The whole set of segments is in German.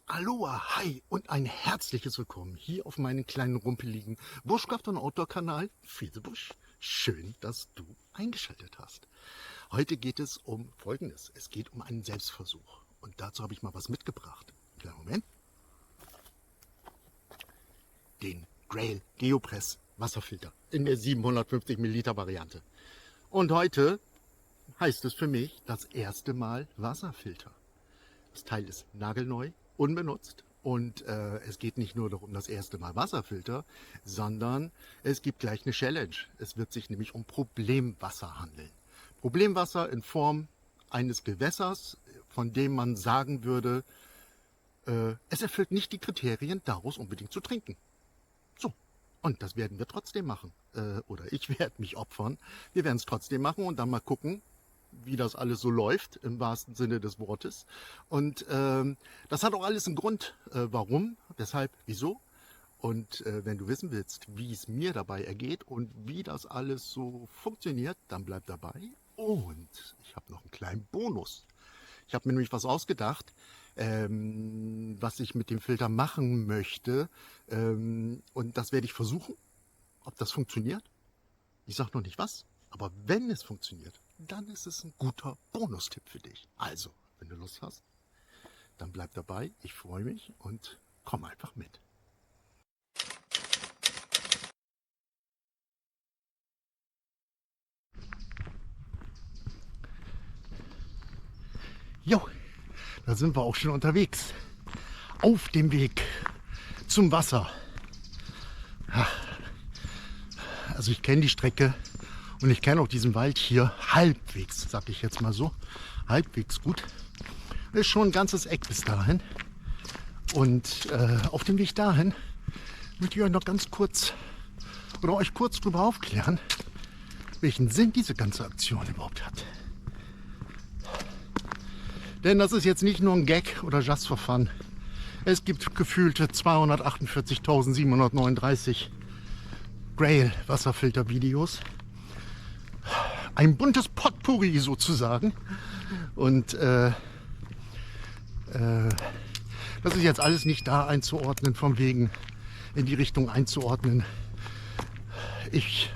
Aloha, hi und ein herzliches Willkommen hier auf meinem kleinen rumpeligen Bushcraft- und Outdoor-Kanal Fesebusch. Schön, dass du eingeschaltet hast. Heute geht es um Folgendes. Es geht um einen Selbstversuch. Und dazu habe ich mal was mitgebracht. Kleinen Moment. Den Grail Geopress Wasserfilter in der 750 Milliliter Variante. Und heute heißt es für mich das erste Mal Wasserfilter. Das Teil ist nagelneu, unbenutzt und es geht nicht nur um das erste Mal Wasserfilter, sondern es gibt gleich eine Challenge. Es wird sich nämlich um Problemwasser handeln. Problemwasser in Form eines Gewässers, von dem man sagen würde, es erfüllt nicht die Kriterien, daraus unbedingt zu trinken. So, und das werden wir trotzdem machen. Oder ich werde mich opfern. Wir werden es trotzdem machen und dann mal gucken, wie das alles so läuft, im wahrsten Sinne des Wortes. Und das hat auch alles einen Grund, warum, weshalb, wieso. Und wenn du wissen willst, wie es mir dabei ergeht und wie das alles so funktioniert, dann bleib dabei. Und ich habe noch einen kleinen Bonus. Ich habe mir nämlich was ausgedacht, was ich mit dem Filter machen möchte. Und das werde ich versuchen, ob das funktioniert. Ich sage noch nicht was, aber wenn es funktioniert, dann ist es ein guter Bonustipp für dich. Also, wenn du Lust hast, dann bleib dabei. Ich freue mich und komm einfach mit. Jo, da sind wir auch schon unterwegs. Auf dem Weg zum Wasser. Ja, also ich kenne die Strecke und ich kenne auch diesen Wald hier halbwegs, sag ich jetzt mal so. Halbwegs gut. Ist schon ein ganzes Eck bis dahin. Und auf dem Weg dahin möchte ich euch noch ganz kurz oder euch kurz darüber aufklären, welchen Sinn diese ganze Aktion überhaupt hat. Denn das ist jetzt nicht nur ein Gag oder Just for Fun. Es gibt gefühlte 248.739 Grail Wasserfilter Videos. Ein buntes Potpourri sozusagen. Und das ist jetzt alles nicht da einzuordnen, vom wegen in die Richtung einzuordnen. Ich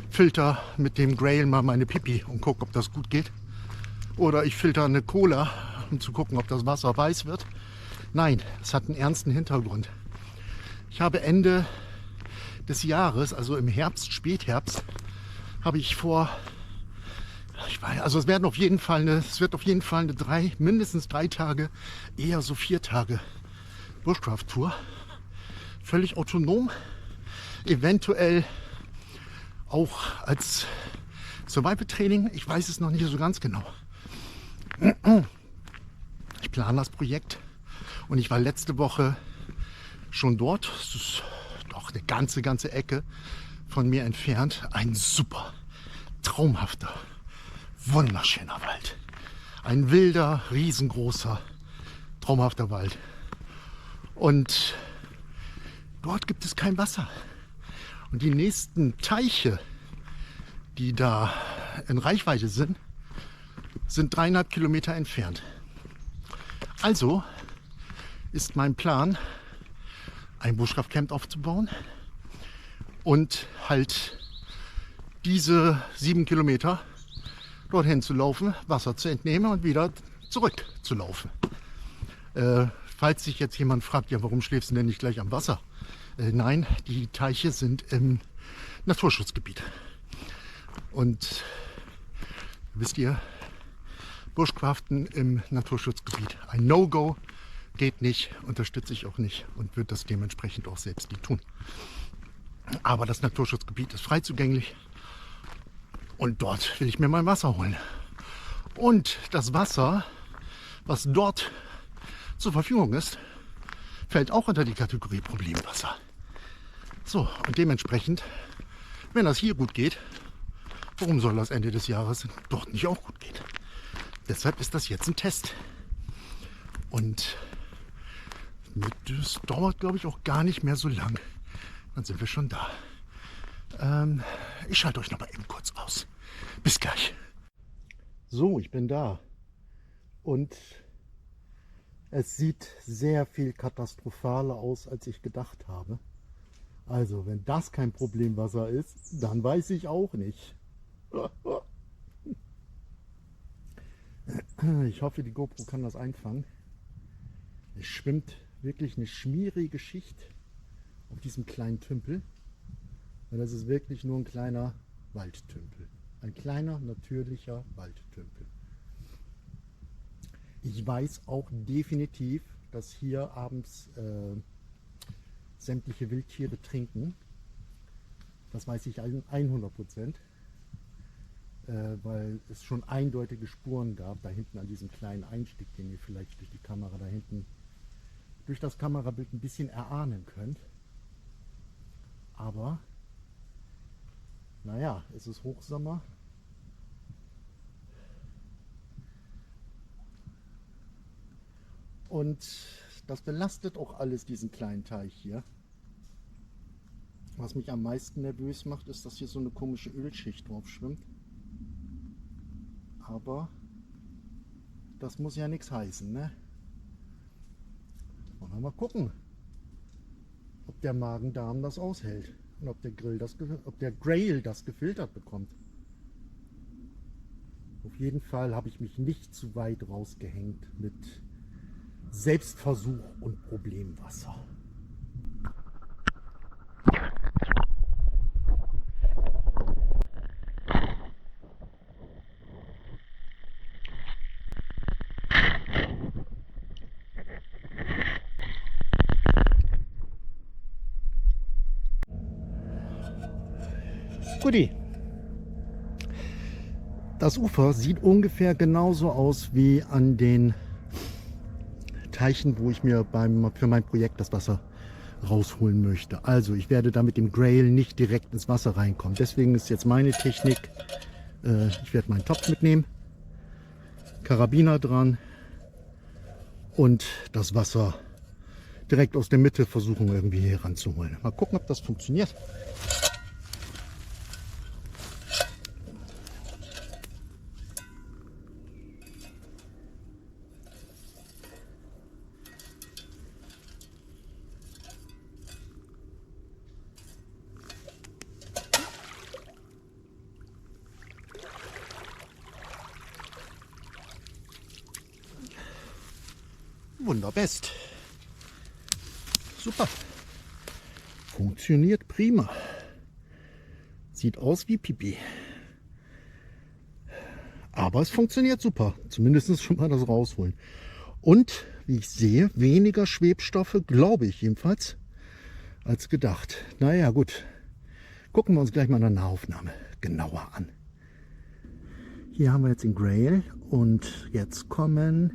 filter mit dem Grail mal meine Pipi und gucke, ob das gut geht. Oder ich filter eine Cola, um zu gucken, ob das Wasser weiß wird. Nein, es hat einen ernsten Hintergrund. Ich habe Ende des Jahres, also im Herbst, Spätherbst, habe ich vor, also es wird auf jeden Fall eine mindestens 3 Tage, eher so 4 Tage Bushcraft-Tour. Völlig autonom, eventuell auch als Survival-Training. Ich weiß es noch nicht so ganz genau. Ich plane das Projekt und ich war letzte Woche schon dort. Es ist doch eine ganze Ecke von mir entfernt. Ein super, traumhafter, wunderschöner Wald. Ein wilder, riesengroßer, traumhafter Wald. Und dort gibt es kein Wasser. Und die nächsten Teiche, die da in Reichweite sind 3,5 Kilometer entfernt. Also ist mein Plan, ein Bushcraft-Camp aufzubauen und halt diese 7 Kilometer dorthin zu laufen, Wasser zu entnehmen und wieder zurückzulaufen. Falls sich jetzt jemand fragt, ja, warum schläfst du denn nicht gleich am Wasser? Nein, die Teiche sind im Naturschutzgebiet. Und wisst ihr, Bushcraften im Naturschutzgebiet ein No-Go, geht nicht, unterstütze ich auch nicht und wird das dementsprechend auch selbst nicht tun. Aber das Naturschutzgebiet ist frei zugänglich und dort will ich mir mein Wasser holen. Und das Wasser, was dort zur Verfügung ist, fällt auch unter die Kategorie Problemwasser. So, und dementsprechend, wenn das hier gut geht, warum soll das Ende des Jahres dort nicht auch gut gehen? Deshalb ist das jetzt ein Test. Und das dauert, glaube ich, auch gar nicht mehr so lang. Dann sind wir schon da. Ich schalte euch noch mal eben kurz aus. Bis gleich. So, ich bin da. Und Es sieht sehr viel katastrophaler aus, als ich gedacht habe. Also, wenn das kein Problemwasser ist, dann weiß ich auch nicht. Ich hoffe, die GoPro kann das einfangen. Es schwimmt wirklich eine schmierige Schicht auf diesem kleinen Tümpel. Und das ist wirklich nur ein kleiner Waldtümpel. Ein kleiner, natürlicher Waldtümpel. Ich weiß auch definitiv, dass hier abends sämtliche Wildtiere trinken. Das weiß ich 100%, weil es schon eindeutige Spuren gab, da hinten an diesem kleinen Einstieg, den ihr vielleicht durch die Kamera da hinten, durch das Kamerabild ein bisschen erahnen könnt. Aber, naja, es ist Hochsommer. Und das belastet auch alles diesen kleinen Teich hier. Was mich am meisten nervös macht, ist, dass hier so eine komische Ölschicht drauf schwimmt. Aber das muss ja nichts heißen, ne? Wollen wir mal gucken, ob der Magen-Darm das aushält und ob der Grail das gefiltert bekommt. Auf jeden Fall habe ich mich nicht zu weit rausgehängt mit Selbstversuch und Problemwasser. Guti. Das Ufer sieht ungefähr genauso aus wie an den Teichen, wo ich mir für mein Projekt das Wasser rausholen möchte. Also ich werde da mit dem Grail nicht direkt ins Wasser reinkommen. Deswegen ist jetzt meine Technik, ich werde meinen Topf mitnehmen, Karabiner dran und das Wasser direkt aus der Mitte versuchen irgendwie hier ranzuholen. Mal gucken, ob das funktioniert. Wunderbest. Super. Funktioniert prima. Sieht aus wie Pipi. Aber es funktioniert super. Zumindest schon mal das rausholen. Und wie ich sehe, weniger Schwebstoffe, glaube ich jedenfalls, als gedacht. Naja, gut. Gucken wir uns gleich mal in der Nahaufnahme genauer an. Hier haben wir jetzt den Grail und jetzt kommen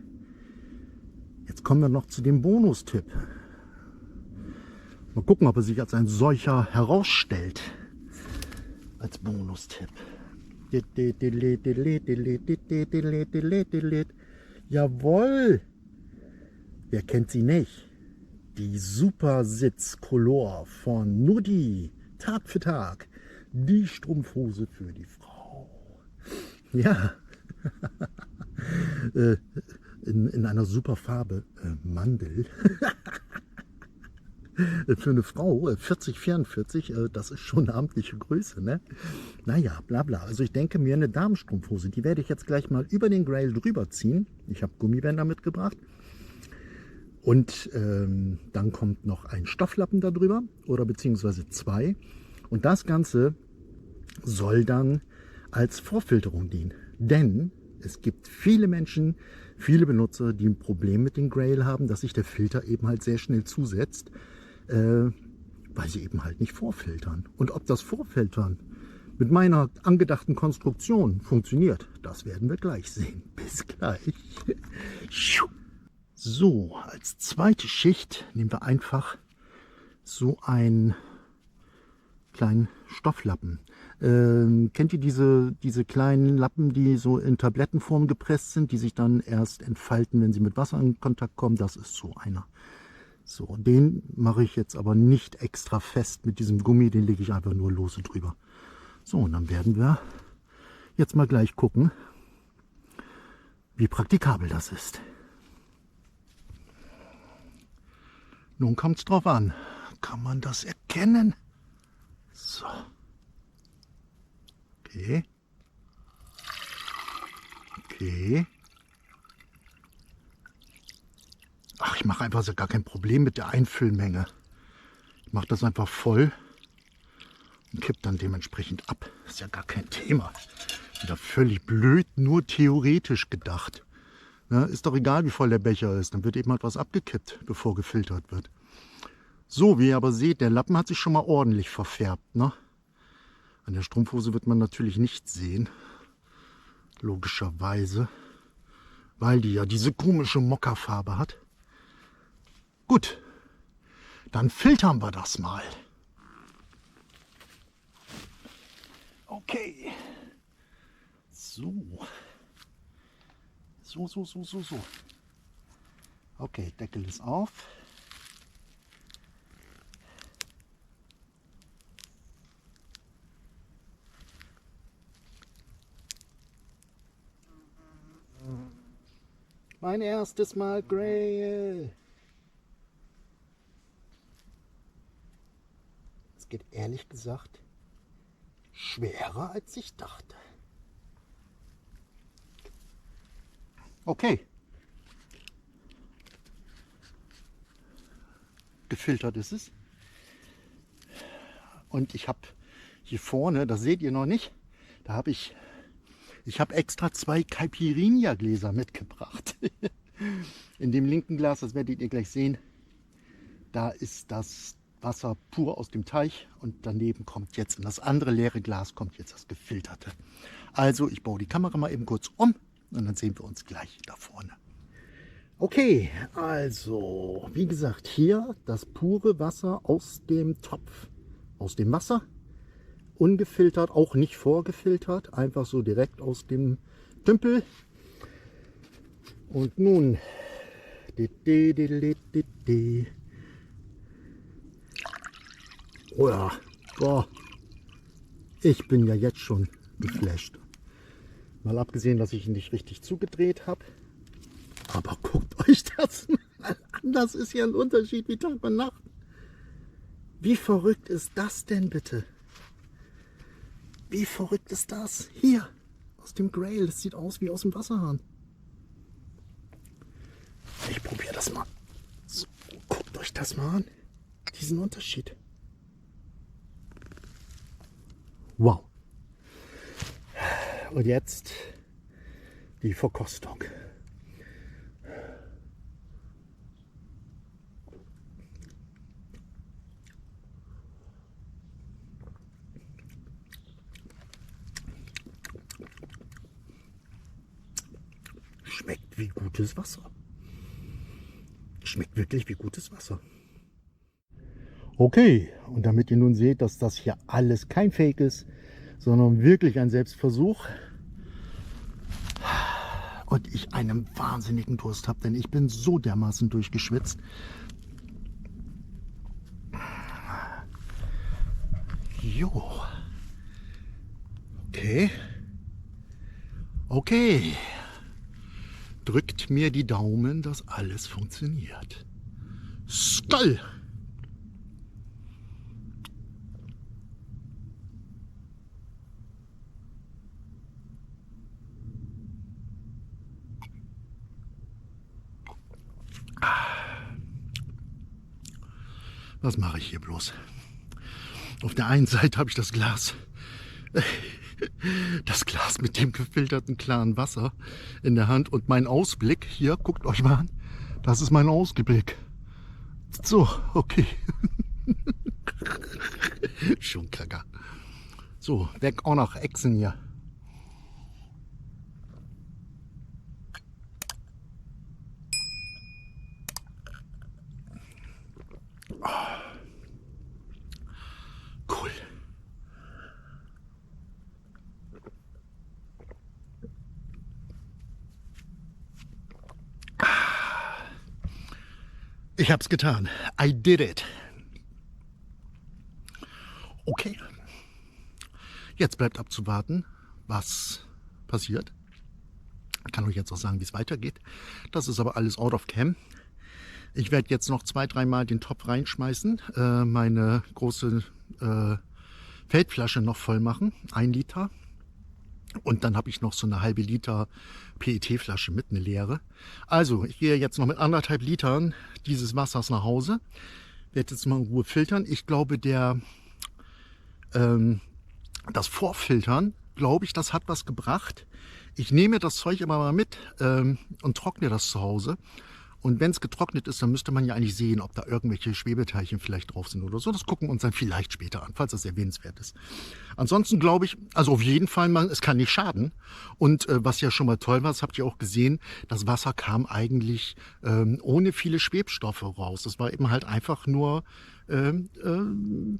wir noch zu dem Bonustipp. Mal gucken, ob er sich als ein solcher herausstellt. Als Bonustipp. Jawohl! Wer kennt sie nicht? Die Super Sitz Color von Nudie. Tag für Tag. Die Strumpfhose für die Frau. Ja. In einer super Farbe. Mandel. Für eine Frau, 40, 44, das ist schon eine amtliche Größe, ne? Naja, bla bla. Also ich denke mir, eine Damenstrumpfhose, die werde ich jetzt gleich mal über den Grail drüber ziehen. Ich habe Gummibänder mitgebracht. Und dann kommt noch ein Stofflappen darüber, oder beziehungsweise zwei. Und das Ganze soll dann als Vorfilterung dienen. Denn es gibt viele Menschen, viele Benutzer, die ein Problem mit dem Grail haben, dass sich der Filter eben halt sehr schnell zusetzt, weil sie eben halt nicht vorfiltern. Und ob das Vorfiltern mit meiner angedachten Konstruktion funktioniert, das werden wir gleich sehen. Bis gleich. So, als zweite Schicht nehmen wir einfach so einen kleinen Stofflappen. Kennt ihr diese kleinen Lappen, die so in Tablettenform gepresst sind, die sich dann erst entfalten, wenn sie mit Wasser in Kontakt kommen? Das ist so einer. So, den mache ich jetzt aber nicht extra fest mit diesem Gummi, den lege ich einfach nur lose drüber. So, und dann werden wir jetzt mal gleich gucken, wie praktikabel das ist. Nun kommt es drauf an. Kann man das erkennen? So. Okay. Okay. Ach, ich mache einfach so gar kein Problem mit der Einfüllmenge. Ich mache das einfach voll und kipp dann dementsprechend ab. Ist ja gar kein Thema. Wieder völlig blöd, nur theoretisch gedacht. Ne, ist doch egal, wie voll der Becher ist. Dann wird eben etwas abgekippt, bevor gefiltert wird. So, wie ihr aber seht, der Lappen hat sich schon mal ordentlich verfärbt. Ne? An der Strumpfhose wird man natürlich nichts sehen. Logischerweise. Weil die ja diese komische Mokkafarbe hat. Gut, dann filtern wir das mal. Okay. So. So. Okay, Deckel ist auf. Mein erstes Mal Grail. Es geht ehrlich gesagt schwerer, als ich dachte. Okay. Gefiltert ist es. Und ich habe hier vorne, das seht ihr noch nicht, da habe ich habe extra 2 Caipirinha-Gläser mitgebracht. In dem linken Glas, das werdet ihr gleich sehen, da ist das Wasser pur aus dem Teich und daneben kommt jetzt, in das andere leere Glas kommt jetzt das gefilterte. Also ich baue die Kamera mal eben kurz um und dann sehen wir uns gleich da vorne. Okay, also wie gesagt, hier das pure Wasser aus dem Topf, aus dem Wasser. Ungefiltert, auch nicht vorgefiltert, einfach so direkt aus dem Tümpel. Und nun, oh ja, boah, ich bin ja jetzt schon geflasht. Mal abgesehen, dass ich ihn nicht richtig zugedreht habe. Aber guckt euch das mal an, das ist ja ein Unterschied wie Tag und Nacht. Wie verrückt ist das denn bitte? Wie verrückt ist das? Hier, aus dem Grail. Das sieht aus wie aus dem Wasserhahn. Ich probiere das mal. So, guckt euch das mal an. Diesen Unterschied. Wow. Und jetzt die Verkostung. Schmeckt wie gutes Wasser. Schmeckt wirklich wie gutes Wasser. Okay, und damit ihr nun seht, dass das hier alles kein Fake ist, sondern wirklich ein Selbstversuch und ich einen wahnsinnigen Durst habe, denn ich bin so dermaßen durchgeschwitzt. Jo. Okay. Okay. Drückt mir die Daumen, dass alles funktioniert. Skull! Was mache ich hier bloß? Auf der einen Seite habe ich das Glas mit dem gefilterten klaren Wasser in der Hand und mein Ausblick, hier, guckt euch mal an, das ist mein Ausblick. So, okay. Schon Kacker. So, weg auch noch Echsen hier. Cool. Ich hab's getan. I did it. Okay. Jetzt bleibt abzuwarten, was passiert. Ich kann euch jetzt auch sagen, wie es weitergeht. Das ist aber alles out of cam. Ich werde jetzt noch 2-3 Mal den Topf reinschmeißen, meine große Feldflasche noch voll machen, 1 Liter. Und dann habe ich noch so eine halbe Liter PET-Flasche mit, eine leere. Also ich gehe jetzt noch mit 1,5 Litern dieses Wassers nach Hause. Werde jetzt mal in Ruhe filtern. Ich glaube, das Vorfiltern, glaube ich, das hat was gebracht. Ich nehme das Zeug aber mal mit und trockne das zu Hause. Und wenn es getrocknet ist, dann müsste man ja eigentlich sehen, ob da irgendwelche Schwebeteilchen vielleicht drauf sind oder so. Das gucken wir uns dann vielleicht später an, falls das erwähnenswert ist. Ansonsten glaube ich, also auf jeden Fall, es kann nicht schaden. Und was ja schon mal toll war, das habt ihr auch gesehen, das Wasser kam eigentlich ohne viele Schwebstoffe raus. Das war eben halt einfach nur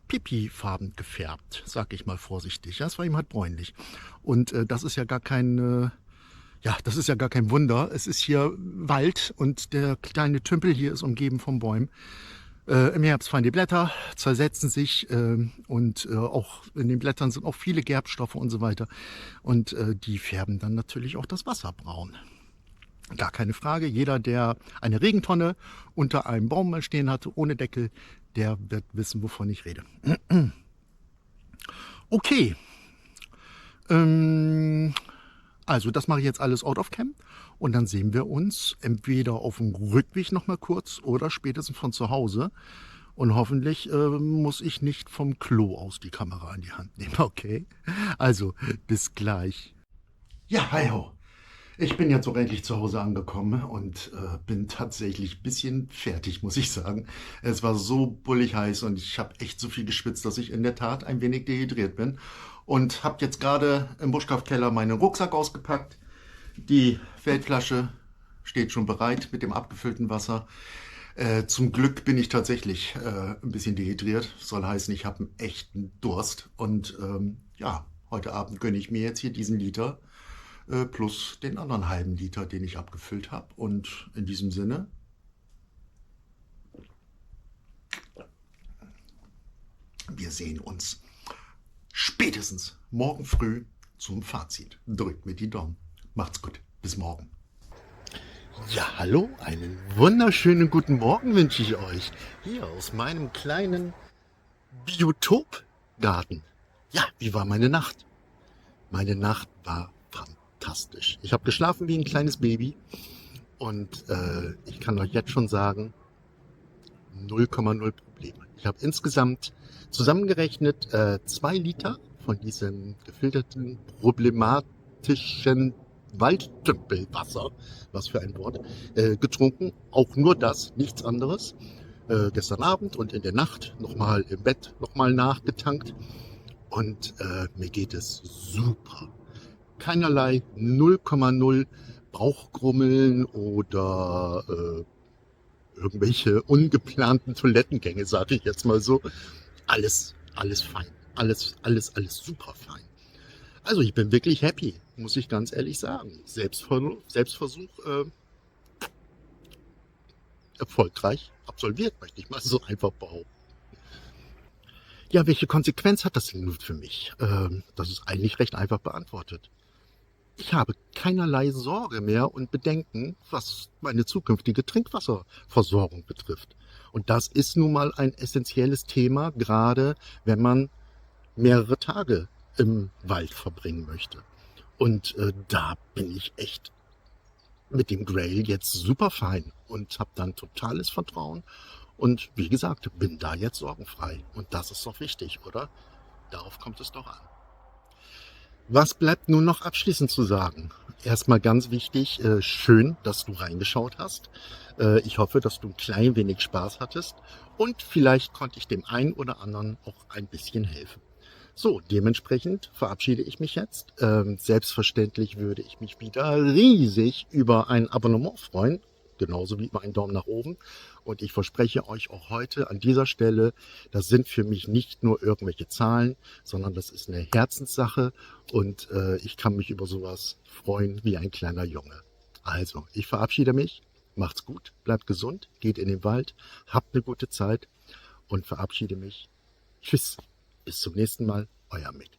pipi-farben gefärbt, sag ich mal vorsichtig. Ja, es war eben halt bräunlich. Und das ist ja gar kein... Ja, das ist ja gar kein Wunder. Es ist hier Wald und der kleine Tümpel hier ist umgeben von Bäumen. Im Herbst fallen die Blätter, zersetzen sich und auch in den Blättern sind auch viele Gerbstoffe und so weiter. Und die färben dann natürlich auch das Wasser braun. Gar keine Frage. Jeder, der eine Regentonne unter einem Baum mal stehen hatte, ohne Deckel, der wird wissen, wovon ich rede. Okay. Also das mache ich jetzt alles out of cam und dann sehen wir uns entweder auf dem Rückweg noch mal kurz oder spätestens von zu Hause. Und hoffentlich muss ich nicht vom Klo aus die Kamera in die Hand nehmen. Okay, also bis gleich. Ja, hi ho. Ich bin jetzt auch endlich zu Hause angekommen und bin tatsächlich ein bisschen fertig, muss ich sagen. Es war so bullig heiß und ich habe echt so viel geschwitzt, dass ich in der Tat ein wenig dehydriert bin. Und habe jetzt gerade im Buschkraftkeller meinen Rucksack ausgepackt. Die Feldflasche steht schon bereit mit dem abgefüllten Wasser. Zum Glück bin ich tatsächlich ein bisschen dehydriert. Soll heißen, ich habe einen echten Durst. Und ja, heute Abend gönne ich mir jetzt hier diesen Liter plus den anderen halben Liter, den ich abgefüllt habe. Und in diesem Sinne, wir sehen uns spätestens morgen früh zum Fazit. Drückt mir die Daumen. Macht's gut. Bis morgen. Ja, hallo, einen wunderschönen guten Morgen wünsche ich euch. Hier aus meinem kleinen Biotopgarten. Ja, wie war meine Nacht? Meine Nacht war fantastisch. Ich habe geschlafen wie ein kleines Baby und ich kann euch jetzt schon sagen, 0,0 Probleme. Ich habe insgesamt zusammengerechnet 2 Liter von diesem gefilterten, problematischen Waldtümpelwasser, was für ein Wort, getrunken. Auch nur das, nichts anderes. Gestern Abend und in der Nacht nochmal im Bett nochmal nachgetankt. Und mir geht es super. Keinerlei 0,0 Bauchgrummeln oder irgendwelche ungeplanten Toilettengänge, sage ich jetzt mal so. Alles fein. Alles super fein. Also ich bin wirklich happy, muss ich ganz ehrlich sagen. Selbstversuch erfolgreich absolviert, möchte ich mal so einfach behaupten. Ja, welche Konsequenz hat das denn nun für mich? Das ist eigentlich recht einfach beantwortet. Ich habe keinerlei Sorge mehr und Bedenken, was meine zukünftige Trinkwasserversorgung betrifft. Und das ist nun mal ein essentielles Thema, gerade wenn man mehrere Tage im Wald verbringen möchte. Und da bin ich echt mit dem Grail jetzt super fein und habe dann totales Vertrauen. Und wie gesagt, bin da jetzt sorgenfrei. Und das ist doch wichtig, oder? Darauf kommt es doch an. Was bleibt nun noch abschließend zu sagen? Erstmal ganz wichtig, schön, dass du reingeschaut hast. Ich hoffe, dass du ein klein wenig Spaß hattest und vielleicht konnte ich dem einen oder anderen auch ein bisschen helfen. So, dementsprechend verabschiede ich mich jetzt. Selbstverständlich würde ich mich wieder riesig über ein Abonnement freuen, genauso wie über einen Daumen nach oben. Und ich verspreche euch auch heute an dieser Stelle, das sind für mich nicht nur irgendwelche Zahlen, sondern das ist eine Herzenssache und ich kann mich über sowas freuen wie ein kleiner Junge. Also, ich verabschiede mich, macht's gut, bleibt gesund, geht in den Wald, habt eine gute Zeit und verabschiede mich. Tschüss, bis zum nächsten Mal, euer Mick.